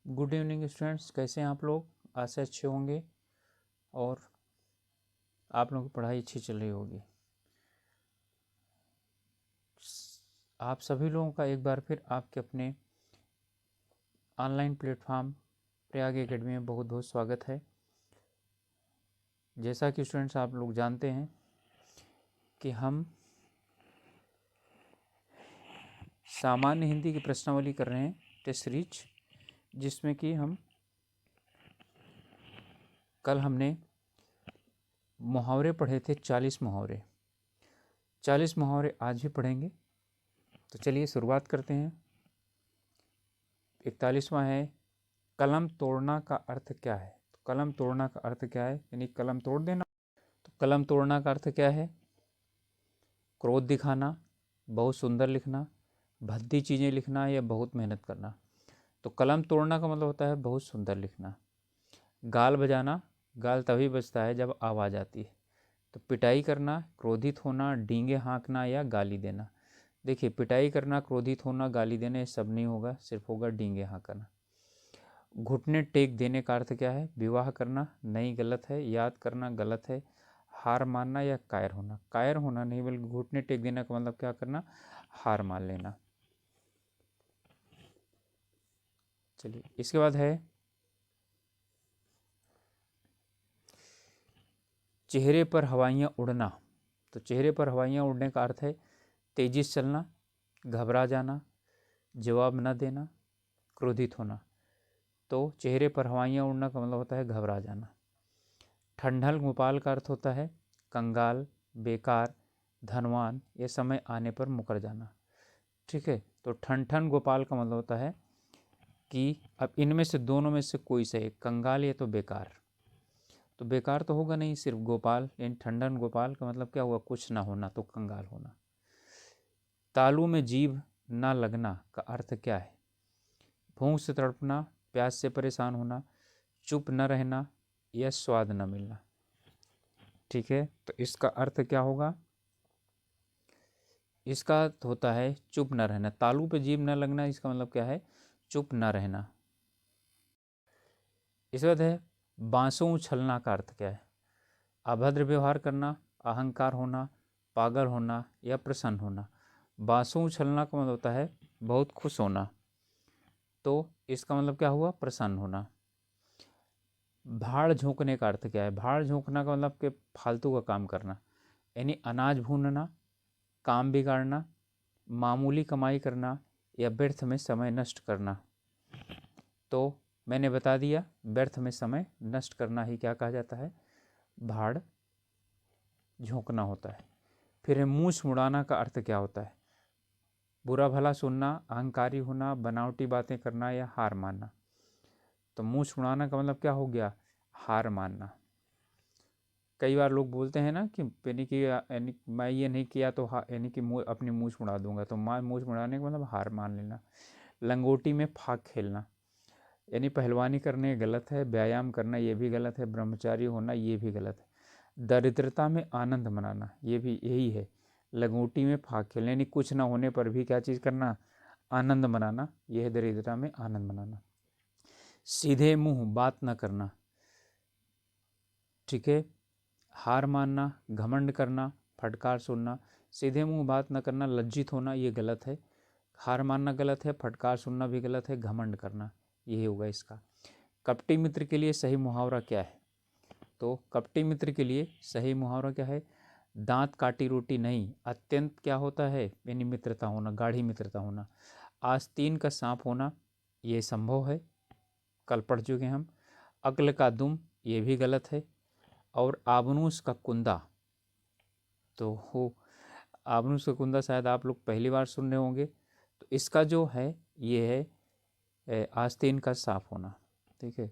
Good evening students, कैसे हैं आप लोग। आज से अच्छे होंगे और आप लोगों की पढ़ाई अच्छी चल रही होगी। आप सभी लोगों का एक बार फिर आपके अपने ऑनलाइन प्लेटफॉर्म प्रयाग एकेडमी में बहुत बहुत स्वागत है। जैसा कि स्टूडेंट्स आप लोग जानते हैं कि हम सामान्य हिंदी की प्रश्नावली कर रहे हैं टेस्ट सीरीज, जिसमें कि कल हमने मुहावरे पढ़े थे 40 मुहावरे। 40 मुहावरे आज भी पढ़ेंगे। तो चलिए शुरुआत करते हैं। 41वां है, कलम तोड़ना का अर्थ क्या है। तो कलम तोड़ना का अर्थ क्या है, यानी कलम तोड़ देना। तो कलम तोड़ना का अर्थ क्या है? क्रोध दिखाना, बहुत सुंदर लिखना, भद्दी चीज़ें लिखना या बहुत मेहनत करना। तो कलम तोड़ना का मतलब होता है बहुत सुंदर लिखना। गाल बजाना, गाल तभी बजता है जब आवाज़ आती है। तो पिटाई करना, क्रोधित होना, डींगे हाँकना या गाली देना। देखिए, पिटाई करना, क्रोधित होना, गाली देना ये सब नहीं होगा, सिर्फ होगा डींगे हाँकना। घुटने टेक देने का अर्थ क्या है? विवाह करना, नहीं गलत है। याद करना, गलत है। हार मानना या कायर होना। कायर होना नहीं, बल्कि घुटने टेक देने का मतलब क्या करना? हार मान लेना। चलिए, इसके बाद है चेहरे पर हवाइयाँ उड़ना। तो चेहरे पर हवाइयाँ उड़ने का अर्थ है तेजी से चलना, घबरा जाना, जवाब न देना, क्रोधित होना। तो चेहरे पर हवाइयाँ उड़ना का मतलब होता है घबरा जाना। ठंडल गोपाल का अर्थ होता है कंगाल, बेकार, धनवान, ये समय आने पर मुकर जाना। ठीक है, तो ठन गोपाल का मतलब होता है कि अब इनमें से दोनों में से कोई सही, कंगाल या तो बेकार। तो बेकार तो होगा नहीं, सिर्फ गोपाल, यानी ठंडन गोपाल का मतलब क्या हुआ? कुछ ना होना, तो कंगाल होना। तालू में जीभ ना लगना का अर्थ क्या है? भूख से तड़पना, प्यास से परेशान होना, चुप न रहना या स्वाद न मिलना। ठीक है, तो इसका अर्थ क्या होगा? इसका अर्थ होता है चुप न रहना। तालू पे जीभ न लगना, इसका मतलब क्या है? चुप न रहना। इसके बाद है बांसों उछलना का अर्थ क्या है? अभद्र व्यवहार करना, अहंकार होना, पागल होना या प्रसन्न होना। बांसों उछलना का मतलब होता है बहुत खुश होना, तो इसका मतलब क्या हुआ? प्रसन्न होना। भाड़ झोंकने का अर्थ क्या है? भाड़ झोंकना का मतलब कि फालतू का काम करना, यानी अनाज भूनना, काम बिगाड़ना, मामूली कमाई करना या व्यर्थ में समय नष्ट करना। तो मैंने बता दिया, व्यर्थ में समय नष्ट करना ही क्या कहा जाता है? भाड़ झोंकना होता है। फिर है मूछ मुड़ाना का अर्थ क्या होता है? बुरा भला सुनना, अहंकारी होना, बनावटी बातें करना या हार मानना। तो मूछ मुड़ाना का मतलब क्या हो गया? हार मानना। कई बार लोग बोलते हैं ना कि यानी कि मैं ये नहीं किया तो यानी कि अपनी मूछ मुड़ा दूंगा। तो मूछ मुड़ाने का मतलब हार मान लेना। लंगोटी में फाक खेलना, यानी पहलवानी करने गलत है, व्यायाम करना ये भी गलत है, ब्रह्मचारी होना ये भी गलत है। दरिद्रता में आनंद मनाना, ये भी यही है। लंगोटी में फाक खेलना, यानी कुछ ना होने पर भी क्या चीज़ करना? आनंद मनाना, यह है दरिद्रता में आनंद मनाना। सीधे मुंह बात न करना। ठीक है, हार मानना, घमंड करना, फटकार सुनना। सीधे मुंह बात न करना, लज्जित होना, ये गलत है। हार मानना गलत है, फटकार सुनना भी गलत है, घमंड करना, यही होगा इसका। कपटी मित्र के लिए सही मुहावरा क्या है? तो कपटी मित्र के लिए सही मुहावरा क्या है? दांत काटी रोटी नहीं, अत्यंत क्या होता है? यानी मित्रता होना, गाढ़ी मित्रता होना। आस्तीन का सांप होना, ये संभव है, कल पढ़ चुके हम। अक्ल का दुम, ये भी गलत है। और आबनूस का कुंदा, तो हो आबनूस का कुंदा शायद आप लोग पहली बार सुन रहे होंगे। तो इसका जो है ये है आस्तीन का साफ होना। ठीक है,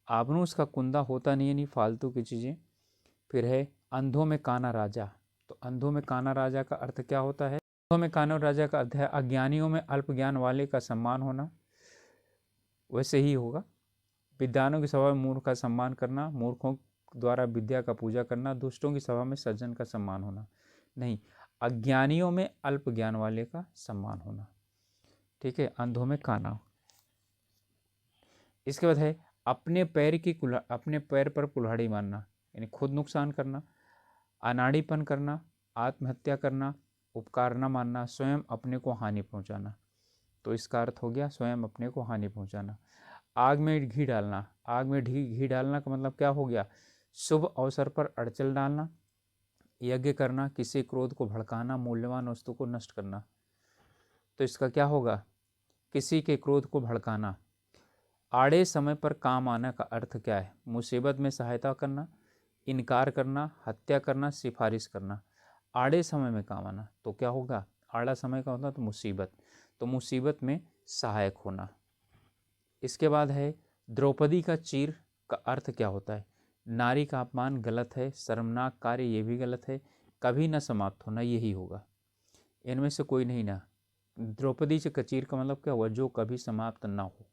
आबनूस का कुंदा होता नहीं है, नहीं फालतू की चीज़ें। फिर है अंधों में काना राजा। तो अंधों में काना राजा का अर्थ क्या होता है? अंधों में काना राजा का अर्थ है अज्ञानियों में अल्प ज्ञान वाले का सम्मान होना, वैसे ही होगा। विद्वानों की सभा में मूर्ख का सम्मान करना, मूर्खों द्वारा विद्या का पूजा करना, दुष्टों की सभा में सज्जन का सम्मान होना। नहीं, अज्ञानियों में अल्प ज्ञान वाले का सम्मान होना। ठीक है, अंधों में काना। इसके बाद है अपने पैर पर कुल्हाड़ी मारना, यानी खुद नुकसान करना, अनाड़ीपन करना, आत्महत्या करना, उपकार न मानना, स्वयं अपने को हानि पहुंचाना। तो इसका अर्थ हो गया स्वयं अपने को हानि पहुंचाना। आग में घी डालना, आग में घी डालना का मतलब क्या हो गया, शुभ अवसर पर अड़चन डालना, यज्ञ करना, किसी क्रोध को भड़काना, मूल्यवान वस्तु को नष्ट करना। तो इसका क्या होगा, किसी के क्रोध को भड़काना। आड़े समय पर काम आना का अर्थ क्या है, मुसीबत में सहायता करना, इनकार करना, हत्या करना, सिफारिश करना। आड़े समय में काम आना तो क्या होगा, आड़ा समय का होता तो मुसीबत, तो मुसीबत में सहायक होना। इसके बाद है द्रौपदी का चीर का अर्थ क्या होता है, नारी का अपमान गलत है, शर्मनाक कार्य ये भी गलत है, कभी न समाप्त होना यही होगा, इनमें से कोई नहीं ना। द्रौपदी से कचीर का मतलब क्या हुआ, जो कभी समाप्त ना हो।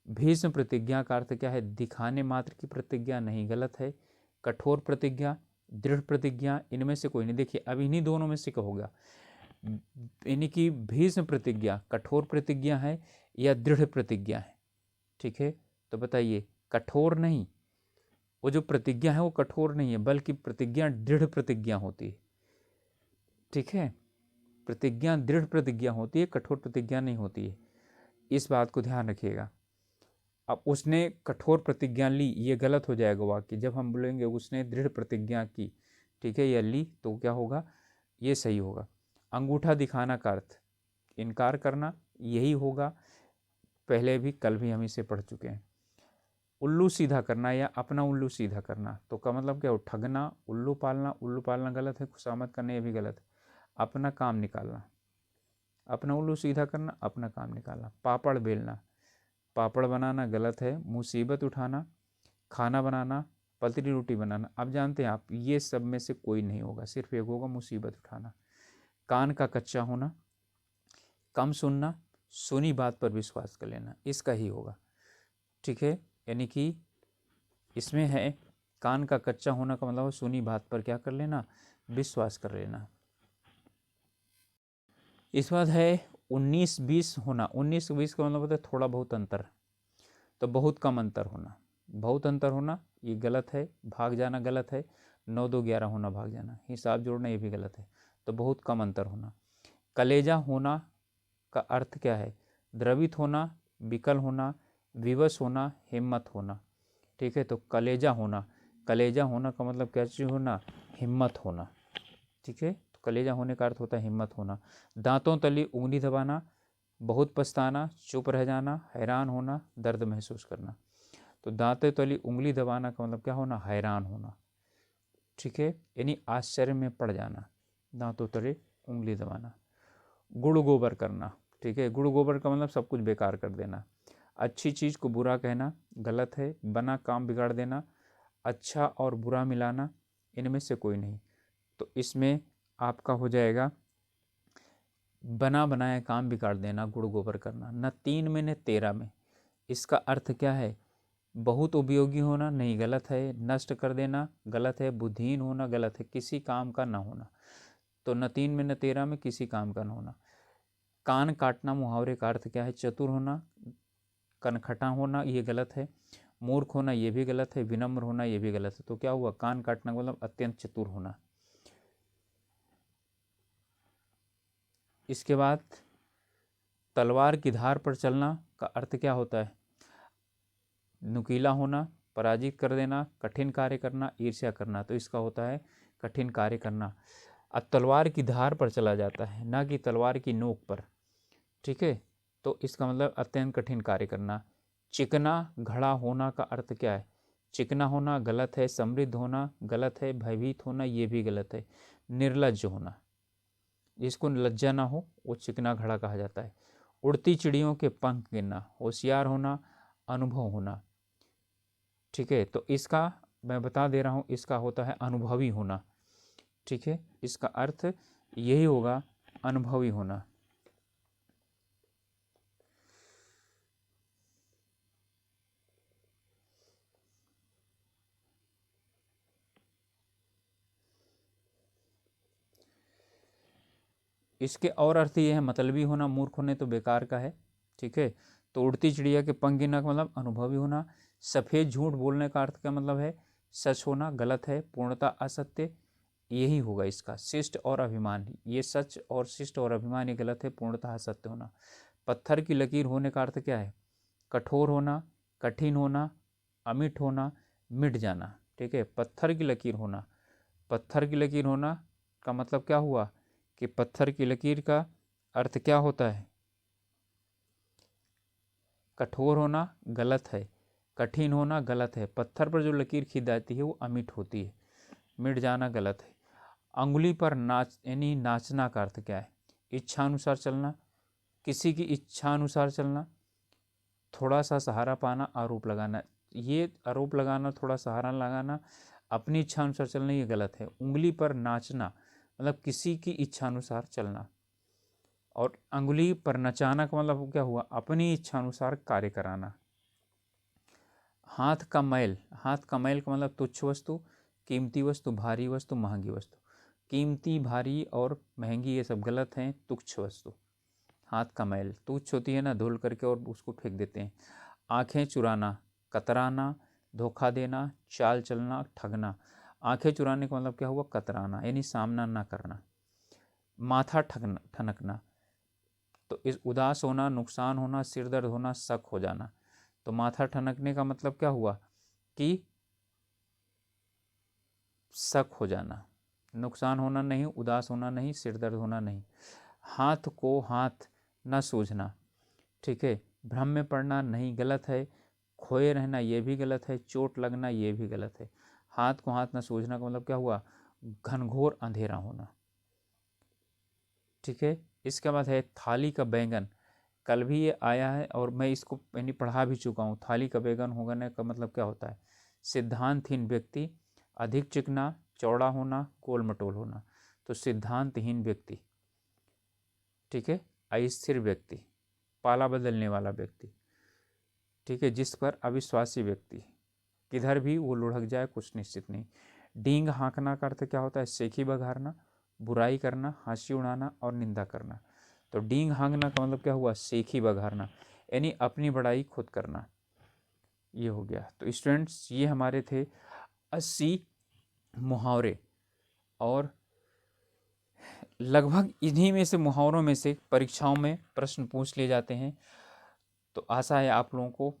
भीष्म प्रतिज्ञा का अर्थ क्या है, दिखाने मात्र की प्रतिज्ञा नहीं, गलत है। कठोर प्रतिज्ञा, दृढ़ प्रतिज्ञा, इनमें से कोई नहीं। देखिए अब इन्हीं दोनों में से क्या होगा, यानी कि भीष्म प्रतिज्ञा कठोर प्रतिज्ञा है या दृढ़ प्रतिज्ञा है, ठीक है। तो बताइए, कठोर नहीं, वो जो प्रतिज्ञा है वो कठोर नहीं है, बल्कि प्रतिज्ञा दृढ़ प्रतिज्ञा होती है, ठीक है। प्रतिज्ञा दृढ़ प्रतिज्ञा होती है, कठोर प्रतिज्ञा नहीं होती है, इस बात को ध्यान रखिएगा। अब उसने कठोर प्रतिज्ञा ली, ये गलत हो जाएगा वाक्य। जब हम बोलेंगे उसने दृढ़ प्रतिज्ञा की, ठीक है, या ली, तो क्या होगा, ये सही होगा। अंगूठा दिखाना का अर्थ इनकार करना, यही होगा, पहले भी कल भी हम इसे पढ़ चुके हैं। उल्लू सीधा करना या अपना उल्लू सीधा करना, तो का मतलब क्या हो, ठगना, उल्लू पालना गलत है, खुशामद करना ये भी गलत है। अपना काम निकालना, अपना उल्लू सीधा करना, अपना काम निकालना। पापड़ बेलना, पापड़ बनाना गलत है। मुसीबत उठाना, खाना बनाना, पतली रोटी बनाना। अब जानते हैं आप, ये सब में से कोई नहीं होगा, सिर्फ एक होगा, मुसीबत उठाना। कान का कच्चा होना, कम सुनना, सुनी बात पर विश्वास कर लेना, इसका ही होगा, ठीक है। यानी कि इसमें है कान का कच्चा होना का मतलब सुनी बात पर क्या कर लेना, विश्वास कर लेना। इस बात है 19-20 होना। 19-20 का मतलब होता है थोड़ा बहुत अंतर, तो बहुत कम अंतर होना, बहुत अंतर होना ये गलत है। भाग जाना गलत है, 9-2-11 होना भाग जाना, हिसाब जोड़ना ये भी गलत है, तो बहुत कम अंतर होना। कलेजा होना का अर्थ क्या है, द्रवित होना, विकल होना, विवश होना, हिम्मत होना, ठीक है। तो कलेजा होना का मतलब क्या चीज़ होना, हिम्मत होना, ठीक है। तो कलेजा होने का अर्थ होता है हिम्मत होना। दांतों तली उंगली दबाना, बहुत पछताना, चुप रह जाना, हैरान होना, दर्द महसूस करना। तो दांतों तली उंगली दबाना का मतलब क्या होना, हैरान होना, ठीक है, यानी आश्चर्य में पड़ जाना, दांतों तले उंगली दबाना। गुड़ गोबर करना, ठीक है, गुड़ गोबर का मतलब सब कुछ बेकार कर देना। अच्छी चीज़ को बुरा कहना गलत है। बना काम बिगाड़ देना, अच्छा और बुरा मिलाना, इनमें से कोई नहीं। तो इसमें आपका हो जाएगा बना बनाया काम बिगाड़ देना, गुड़ गोबर करना। न 3 में न 13 में, इसका अर्थ क्या है, बहुत उपयोगी होना, नहीं गलत है। नष्ट कर देना गलत है। बुद्धिहीन होना गलत है। किसी काम का ना होना, तो न 3 में न 13 में किसी काम का ना होना। कान काटना मुहावरे का अर्थ क्या है, चतुर होना, कनखटा होना ये गलत है। मूर्ख होना ये भी गलत है। विनम्र होना ये भी गलत है। तो क्या हुआ, कान काटना मतलब अत्यंत चतुर होना। इसके बाद तलवार की धार पर चलना का अर्थ क्या होता है, नुकीला होना, पराजित कर देना, कठिन कार्य करना, ईर्ष्या करना। तो इसका होता है कठिन कार्य करना। अब तलवार की धार पर चला जाता है, ना कि तलवार की नोक पर, ठीक है। तो इसका मतलब अत्यंत कठिन कार्य करना। चिकना घड़ा होना का अर्थ क्या है, चिकना होना गलत है। समृद्ध होना गलत है। भयभीत होना ये भी गलत है। निर्लज्ज होना, जिसको लज्जा ना हो वो चिकना घड़ा कहा जाता है। उड़ती चिड़ियों के पंख गिनना, होशियार होना, अनुभव होना, ठीक है। तो इसका मैं बता दे रहा हूँ, इसका होता है अनुभवी होना, ठीक है। इसका अर्थ यही होगा, अनुभवी होना। इसके और अर्थ ये है, मतलबी होना, मूर्ख होने तो बेकार का है, ठीक है। तो उड़ती चिड़िया के पंख गिनना का मतलब अनुभवी होना। सफ़ेद झूठ बोलने का अर्थ का मतलब है सच होना, गलत है, पूर्णतः असत्य, यही होगा इसका। शिष्ट और अभिमान, ये सच और शिष्ट और अभिमान ये गलत है, पूर्णतः असत्य होना। पत्थर की लकीर होने का अर्थ क्या है? कठोर होना, कठिन होना, अमिट होना, मिट जाना। ठीक है, पत्थर की लकीर होना। पत्थर की लकीर होना का मतलब क्या हुआ कि पत्थर की लकीर का अर्थ क्या होता है? कठोर होना गलत है, कठिन होना गलत है, पत्थर पर जो लकीर खींच जाती है वो अमिट होती है, मिट जाना गलत है। अंगुली पर नाच यानी नाचना का अर्थ क्या है? इच्छा अनुसार चलना, किसी की इच्छा अनुसार चलना, थोड़ा सा सहारा पाना, आरोप लगाना। ये आरोप लगाना, थोड़ा सहारा लगाना, अपनी इच्छा अनुसार चलना, ये गलत है। उंगली पर नाचना मतलब किसी की इच्छा अनुसार चलना, और अंगुली पर नचाना का मतलब क्या हुआ? अपनी इच्छा अनुसार कार्य कराना। हाथ का मैल, हाथ का मैल का मतलब तुच्छ वस्तु, कीमती वस्तु, भारी वस्तु, महंगी वस्तु। कीमती, भारी और महंगी ये सब गलत हैं, तुच्छ वस्तु। हाथ का मैल तुच्छ होती है ना, धुल करके और उसको फेंक देते हैं। आंखें चुराना, कतराना, धोखा देना, चाल चलना, ठगना। आंखें चुराने का मतलब क्या हुआ? कतराना यानी सामना ना करना। माथा ठनकना, तो इस उदास होना, नुकसान होना, सिर दर्द होना, शक हो जाना। तो माथा ठनकने का मतलब क्या हुआ कि शक हो जाना, नुकसान होना नहीं, उदास होना नहीं, सिर दर्द होना नहीं। हाथ को हाथ न सूझना, ठीक है, भ्रम में पड़ना नहीं, गलत है। खोए रहना ये भी गलत है, चोट लगना ये भी गलत है। हाथ को हाथ न सूझना का मतलब क्या हुआ? घनघोर अंधेरा होना। ठीक है, इसके बाद है थाली का बैंगन। कल भी ये आया है और मैं इसको यानी पढ़ा भी चुका हूँ। थाली का बैंगन होने का मतलब क्या होता है? सिद्धांतहीन व्यक्ति, अधिक चिकना, चौड़ा होना, गोल मटोल होना। तो सिद्धांतहीन व्यक्ति, ठीक है, अस्थिर व्यक्ति, पाला बदलने वाला व्यक्ति, ठीक है, जिस पर अविश्वासी व्यक्ति, किधर भी वो लुढ़क जाए कुछ निश्चित नहीं। डींग हाँकना का अर्थ क्या होता है? सेखी बघारना, बुराई करना, हंसी उड़ाना और निंदा करना। तो डींग हाँकना का मतलब क्या हुआ? सेखी बघारना यानी अपनी बड़ाई खुद करना, ये हो गया। तो स्टूडेंट्स ये हमारे थे 80 मुहावरे, और लगभग इन्हीं में से मुहावरों में से परीक्षाओं में प्रश्न पूछ लिए जाते हैं। तो आशा है आप लोगों को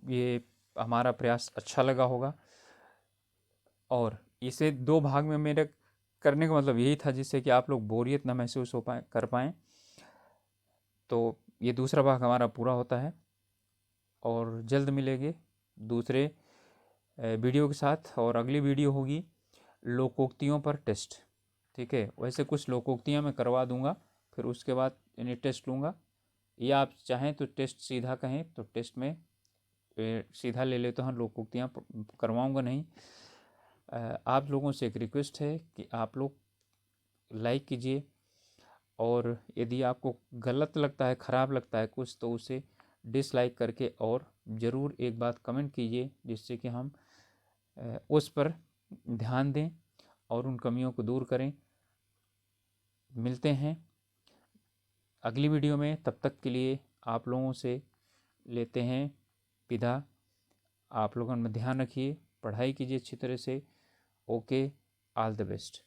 ये हमारा प्रयास अच्छा लगा होगा, और इसे 2 भाग में मेरे करने का मतलब यही था जिससे कि आप लोग बोरियत ना महसूस हो पाए, कर पाएँ। तो ये दूसरा भाग हमारा पूरा होता है, और जल्द मिलेंगे दूसरे वीडियो के साथ। और अगली वीडियो होगी लोकोक्तियों पर टेस्ट। ठीक है, वैसे कुछ लोकोक्तियाँ मैं करवा दूंगा, फिर उसके बाद यानी टेस्ट लूँगा, या आप चाहें तो टेस्ट सीधा कहें तो टेस्ट में सीधा ले लेते हैं, लोकोक्तियाँ करवाऊँगा नहीं। आप लोगों से एक रिक्वेस्ट है कि आप लोग लाइक कीजिए, और यदि आपको गलत लगता है, ख़राब लगता है कुछ, तो उसे डिसलाइक करके और ज़रूर एक बात कमेंट कीजिए, जिससे कि हम उस पर ध्यान दें और उन कमियों को दूर करें। मिलते हैं अगली वीडियो में, तब तक के लिए आप लोगों से लेते हैं विदा। आप लोगों में ध्यान रखिए, पढ़ाई कीजिए अच्छी तरह से। Okay, all the best.